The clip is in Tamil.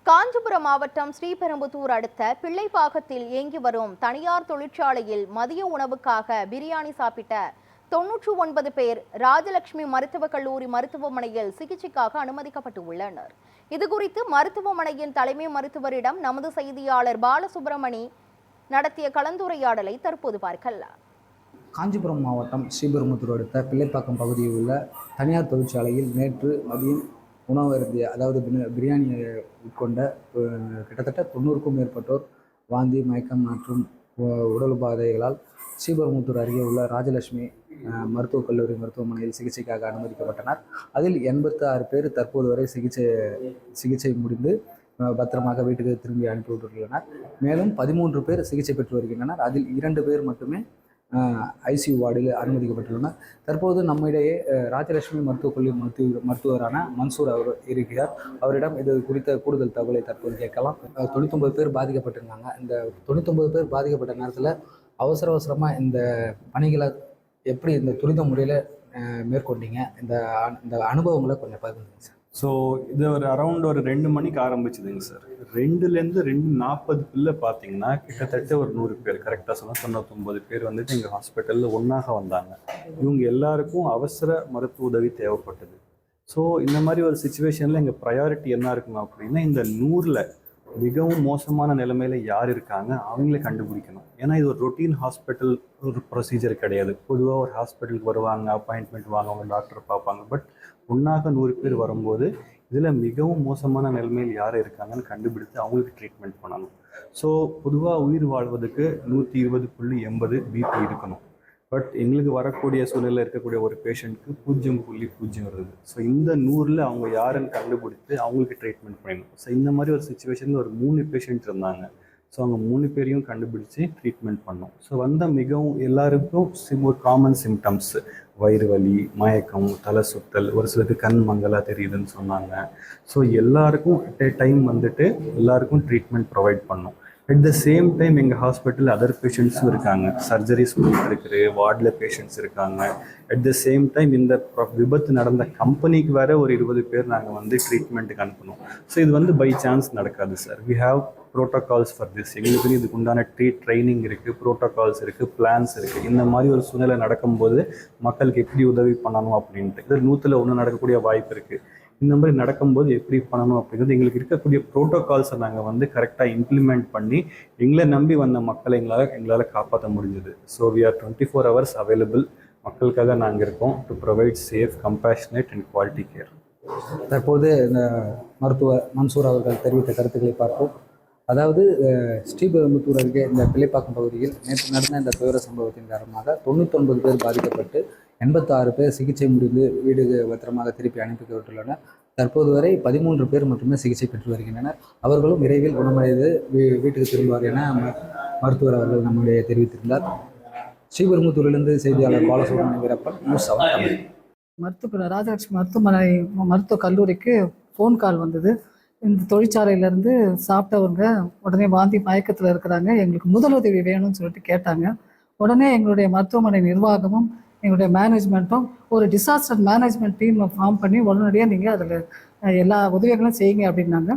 காஞ்சிபுரம் மாவட்டம் ஸ்ரீபெரும்புதூர் அடுத்த பிள்ளைப்பாக்கத்தில் இயங்கி வரும் தனியார் தொழிற்சாலையில் மதிய உணவுக்காக பிரியாணி சாப்பிட்ட 99 பேர் ராஜலட்சுமி மருத்துவக் கல்லூரி மருத்துவமனையில் சிகிச்சைக்காக அனுமதிக்கப்பட்டு உள்ளனர். இதுகுறித்து மருத்துவமனையின் தலைமை மருத்துவரிடம் நமது செய்தியாளர் பாலசுப்ரமணி நடத்திய கலந்துரையாடலை தற்போது பார்க்கலாம். காஞ்சிபுரம் மாவட்டம் ஸ்ரீபெரும்புதூர் அடுத்த பிள்ளைப்பாக்கம் பகுதியில் உள்ள தனியார் தொழிற்சாலையில் நேற்று மதியம் உணவு அருந்திய அதாவது பிரியாணியை உட்கொண்ட கிட்டத்தட்ட 90க்கும் மேற்பட்டோர் வாந்தி, மயக்கம் மற்றும் உடல் உபாதைகளால் ஸ்ரீபெரும்புதூர் அருகே உள்ள ராஜலட்சுமி மருத்துவக் கல்லூரி மருத்துவமனையில் சிகிச்சைக்காக அனுமதிக்கப்பட்டனர். அதில் 86 பேர் தற்போது வரை சிகிச்சை முடிந்து பத்திரமாக வீட்டுக்கு திரும்பி அனுப்பிவிட்டுள்ளனர். மேலும் 13 பேர் சிகிச்சை பெற்று வருகின்றனர். அதில் 2 பேர் மட்டுமே ஐசியூ வார்டில் அனுமதிக்கப்பட்டுள்ளனர். தற்போது நம்மிடையே ராஜலட்சுமி மருத்துவக் கல்லூரி மருத்துவரான மன்சூர் அவர் இருக்கிறார். அவரிடம் இது குறித்த கூடுதல் தகவலை தற்போது கேட்கலாம். 99 பேர் பாதிக்கப்பட்டிருந்தாங்க. இந்த 99 பேர் பாதிக்கப்பட்ட நேரத்தில் அவசரமாக இந்த பணிகளை எப்படி இந்த துரித முறையில் மேற்கொண்டீங்க? இந்த அனுபவங்களை கொஞ்சம் பகிர்ந்துங்க சார். ஸோ இது அரௌண்ட் ஒரு 2 மணிக்கு ஆரம்பிச்சுதுங்க சார். 2லேருந்து 2:40 பார்த்தீங்கன்னா கிட்டத்தட்ட ஒரு 100 பேர், கரெக்டாக சொன்னால் 99 பேர் வந்துட்டு எங்கள் ஹாஸ்பிட்டலில் ஒன்றாக வந்தாங்க. இவங்க எல்லாருக்கும் அவசர மருத்துவ உதவி தேவைப்பட்டது. ஸோ இந்த மாதிரி ஒரு சுச்சுவேஷனில் எங்கள் ப்ரையாரிட்டி என்ன இருக்குங்க அப்படின்னா, இந்த 100ல் மிகவும் மோசமான நிலைமையில் யார் இருக்காங்க அவங்களே கண்டுபிடிக்கணும். ஏன்னா இது ஒரு ரொட்டீன் ஹாஸ்பிட்டல் ஒரு ப்ரொசீஜர் கிடையாது. பொதுவாக ஒரு ஹாஸ்பிட்டலுக்கு வருவாங்க, அப்பாயின்மெண்ட் வாங்குவாங்க, டாக்டர் பார்ப்பாங்க. பட் ஒன்றாக 100 பேர் வரும்போது இதில் மிகவும் மோசமான நிலைமையில் யார் இருக்காங்கன்னு கண்டுபிடித்து அவங்களுக்கு ட்ரீட்மெண்ட் பண்ணணும். ஸோ பொதுவாக உயிர் வாழ்வதற்கு 120/80 பிபி இருக்கணும். பட் எங்களுக்கு வரக்கூடிய சூழ்நிலை இருக்கக்கூடிய ஒரு பேஷண்ட்டுக்கு 0.0 வருது. ஸோ இந்த 100ல் அவங்க யாருன்னு கண்டுபிடித்து அவங்களுக்கு ட்ரீட்மெண்ட் பண்ணணும். ஸோ இந்த மாதிரி ஒரு சுச்சுவேஷனில் ஒரு 3 பேஷண்ட் இருந்தாங்க. ஸோ அவங்க 3 பேரையும் கண்டுபிடிச்சி ட்ரீட்மெண்ட் பண்ணோம். ஸோ வந்த மிகவும் எல்லாருக்கும் ஒரு காமன் சிம்டம்ஸ், வயிறு வலி, மயக்கம், தலை சுத்தல், ஒரு சிலருக்கு கண் மங்கலாக தெரியுதுன்னு சொன்னாங்க. ஸோ எல்லாருக்கும் அட் ஏ டைம் வந்துட்டு எல்லாருக்கும் ட்ரீட்மெண்ட் ப்ரொவைட் பண்ணோம். அட் த சேம் டைம் எங்கள் ஹாஸ்பிட்டலில் அதர் பேஷண்ட்ஸும் இருக்காங்க. சர்ஜரிஸ் இருக்குது, வார்டில் பேஷண்ட்ஸ் இருக்காங்க. அட் த சேம் டைம் இந்த விபத்து நடந்த கம்பெனிக்கு வேறு ஒரு 20 பேர் நாங்கள் வந்து ட்ரீட்மெண்ட்டுக்கு அனுப்பணும். ஸோ இது பை சான்ஸ் நடக்காது சார். We have protocols for this. எங்களுக்கு இதுக்கு உண்டான ட்ரைனிங் இருக்குது, ப்ரோட்டோகால்ஸ் இருக்குது, பிளான்ஸ் இருக்குது. இந்த மாதிரி ஒரு சூழ்நிலை நடக்கும்போது மக்களுக்கு எப்படி உதவி பண்ணணும் அப்படின்ட்டு இது 100ல் 1 நடக்கக்கூடிய வாய்ப்பு இருக்குது. இந்த மாதிரி நடக்கும்போது எப்படி பண்ணணும் அப்படிங்கிறது எங்களுக்கு இருக்கக்கூடிய ப்ரோட்டோகால்ஸை நாங்கள் கரெக்டாக இம்ப்ளிமெண்ட் பண்ணி எங்களை நம்பி வந்த மக்களை எங்களால் காப்பாற்ற முடிஞ்சது. So we are 24 hours available. மக்களுக்காக நாங்கள் இருக்கோம் to provide safe, compassionate and quality care. தற்போது இந்த மருத்துவர் மன்சூர் அவர்கள் தெரிவித்த கருத்துக்களை பார்ப்போம். அதாவது ஸ்ரீபெரும்புதூர் அருகே இந்த பிள்ளைப்பாக்கம் பகுதியில் நேற்று நடந்த இந்த துயர சம்பவத்தின் காரணமாக 99 பேர் பாதிக்கப்பட்டு 86 பேர் சிகிச்சை முடிந்து வீடுக்கு பத்திரமாக திருப்பி அனுப்பிவிட்டுள்ளனர். தற்போது வரை 13 பேர் மட்டுமே சிகிச்சை பெற்று வருகின்றனர். அவர்களும் விரைவில் குணமடைந்து வீட்டுக்கு திரும்புவார் என மருத்துவர் அவர்கள் நம்முடைய தெரிவித்திருந்தார். ஸ்ரீபெரும்புதூரிலிருந்து செய்தியாளர் பாலசுப்ரமணிய வீரப்பன், நியூஸ் 7 தமிழ். ராஜலட்சுமி மருத்துவமனை மருத்துவக் கல்லூரிக்கு ஃபோன் கால் வந்தது. இந்த தொழிற்சாலையிலேருந்து சாப்பிட்டவங்க உடனே வாந்தி மயக்கத்தில் இருக்கிறாங்க, எங்களுக்கு முதலுதவி வேணும்னு சொல்லிட்டு கேட்டாங்க. உடனே எங்களுடைய மருத்துவமனை நிர்வாகமும் எங்களுடைய மேனேஜ்மெண்ட்டும் ஒரு டிசாஸ்டர் மேனேஜ்மெண்ட் டீமை ஃபார்ம் பண்ணி உடனடியாக நீங்கள் அதில் எல்லா உதவிகளும் செய்யுங்க அப்படின்னாங்க.